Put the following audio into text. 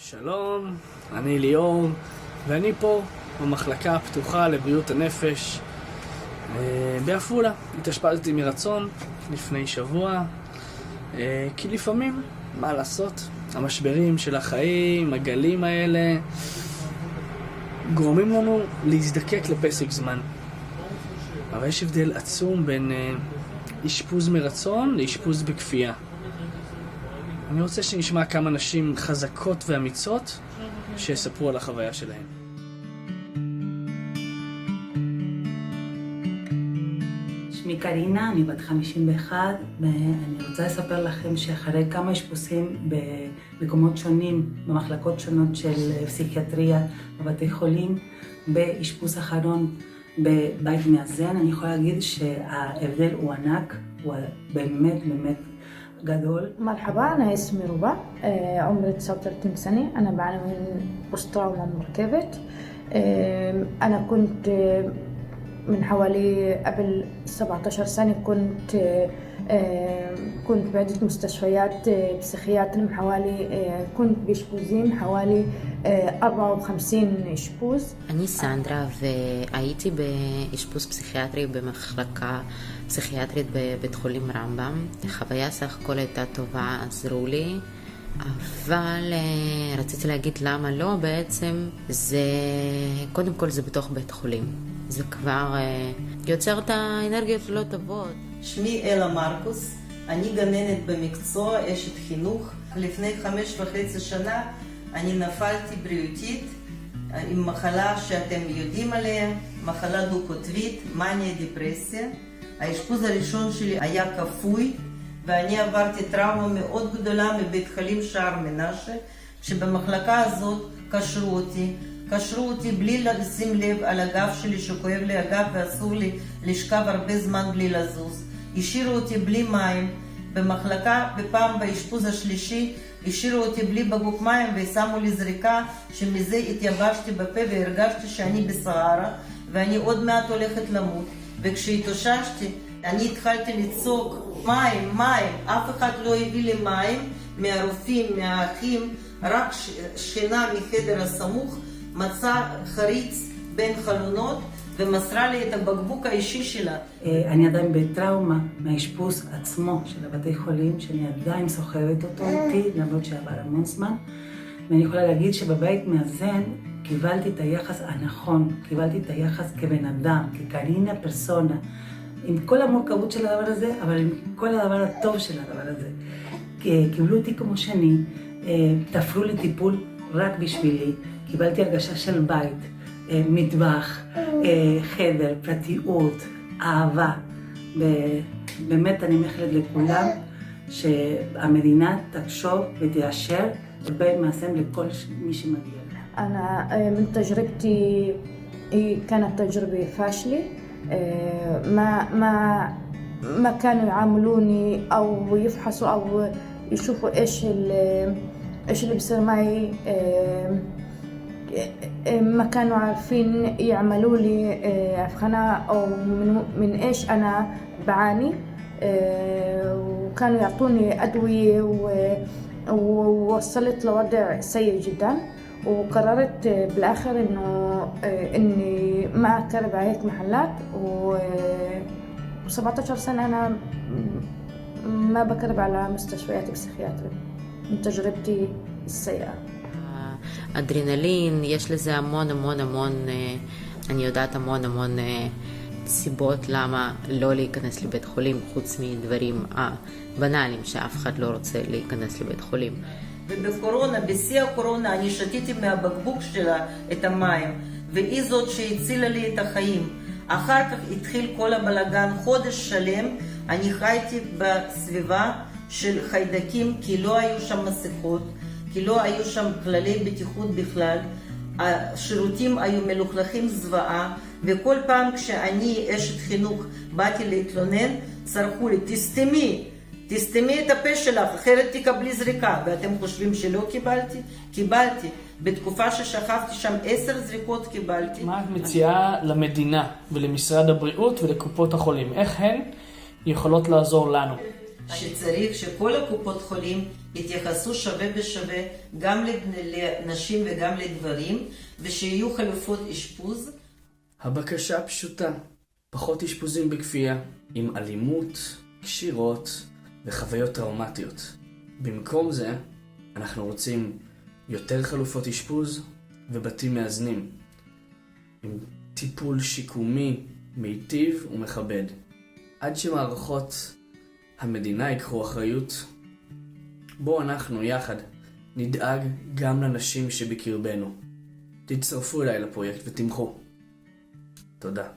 שלום, אני ליאור, ואני פה במחלקה הפתוחה לבריאות הנפש בעפולה. התאשפזתי מרצון לפני שבוע, כי לפעמים, מה לעשות, המשברים של החיים, הגלים האלה, גורמים לנו להזדקק לפסק זמן. אבל יש הבדל עצום בין אשפוז מרצון לאשפוז בכפייה. אני רוצה שנשמע כמה נשים חזקות ואמיצות שיספרו על החוויה שלהן. שמי קרינה, אני בת 51, ואני רוצה לספר לכם שאחרי כמה אשפוזים במקומות שונים, במחלקות שונות של פסיכיאטריה, בבתי חולים, באשפוז אחרון בבית מאזן, אני יכולה להגיד שההבדל הוא ענק, הוא באמת جدول. مرحبا، أنا اسمي ربا، عمري 39 سنة. أنا بعاني من بوست تروما مركبة. أنا كنت من حوالي قبل 17 سنة كنت بعدة مستشفيات بسيخياتري من حوالي كنت بإشبوزين حوالي 54 אשפוז. אני סנדרה והייתי באשפוז פסיכיאטרי במחלקה פסיכיאטרית בבית חולים רמב"ם. החוויה סך הכל הייתה טובה, עזרו לי, אבל רציתי להגיד למה לא. בעצם זה, קודם כל זה בתוך בית חולים, זה כבר יוצר את האנרגיות לא טובות. שמי אלה מרקוס, אני גננת במקצוע, אשת חינוך. לפני 5.5 שנה אני נפלתי בריאותית עם מחלה שאתם יודעים עליה, מחלה דו-קוטבית, מניה דיפרסיה. האשפוז הראשון שלי היה כפוי, ואני עברתי טראומה מאוד גדולה מבית חולים שער מנשה, שבמחלקה הזאת קשרו אותי בלי לשים לב על הגב שלי שכואב לי הגב ואסור לי לשכב הרבה זמן בלי לזוז. השאירו אותי בלי מים במחלקה, בפעם באשפוז השלישי השאירו אותי בלי בקבוק מים ושמו לי זריקה, שמזה התייבשתי בפה והרגשתי שאני בסהרה ואני עוד מעט הולכת למות. וכשהתאוששתי אני התחלתי לצעוק מים, אף אחד לא הביא לי מים מהרופאים, מהאחים, רק שכנה מחדר הסמוך מצא חריץ בין חלונות ומסרה לי את הבקבוק האישי שלה. אני עדיין בטראומה מהאשפוז עצמו של הבתי חולים, שאני עדיין סוחבת אותו איתי, למרות שעבר המון זמן. ואני יכולה להגיד שבבית מאזן קיבלתי את היחס הנכון, קיבלתי את היחס כבן אדם, כקרינה פרסונה, עם כל המורכבות של הדבר הזה, אבל עם כל הדבר הטוב של הדבר הזה. קיבלו אותי כמו שאני, תפרו לי טיפול רק בשבילי, קיבלתי הרגשה של בית, מטבח, חדר, פרטיות, אהבה. באמת אני מאחלת לכולם שהמדינה תחשוב ותאשר בבית מאזן לכל מי שמגיע. أنا من تجربتي كانت تجربة فاشلة. ما كانوا يعاملوني أو يفحصوا أو يشوفوا إيش اللي بصير معي. ما كانوا عارفين يعملوا لي أبخنة أو من إيش أنا بعاني. وكانوا يعطوني أدوية ووصلت لوضع سيء جدا. وقررت بالآخر إني ما أقرب على هيك محلات. و17 سنة أنا ما بقرب على مستشفيات بسيخياترية من تجربتي السيئة. אדרנלין, יש לזה המון, אני יודעת המון סיבות למה לא להיכנס לבית חולים, חוץ מדברים הבנאליים שאף אחד לא רוצה להיכנס לבית חולים. ובקורונה, בשיא הקורונה, אני שתיתי מהבקבוק שלה את המים, והיא זאת שהצילה לי את החיים. אחר כך התחיל כל הבלגן, חודש שלם אני חייתי בסביבה של חיידקים, כי לא היו שם מסכות, כי לא היו שם כללי בטיחות בכלל, השירותים היו מלוכלכים זוועה, וכל פעם כשאני אשת חינוך באתי להתלונן, צרחו לי, תסתמי את הפה שלך, אחרת תקבלי זריקה. ואתם חושבים שלא קיבלתי? קיבלתי. בתקופה ששכבתי שם 10 זריקות קיבלתי. מה את מציעה למדינה ולמשרד הבריאות ולקופות החולים? איך הן יכולות לעזור לנו? שצריך שכל הקופות חולים יתייחסו שווה בשווה גם לנשים וגם לגברים, ושיהיו חלופות אשפוז. הבקשה פשוטה, פחות אשפוזים בכפייה, עם אלימות, קשירות וחוויות טראומטיות. במקום זה, אנחנו רוצים יותר חלופות אשפוז ובתים מאזנים, עם טיפול שיקומי, מיטיב ומכבד. עד שמערכות המדינה ייקחו אחריות, בואו אנחנו יחד נדאג גם לנשים שבקרבנו. תצטרפו אליי לפרויקט ותמכו. תודה.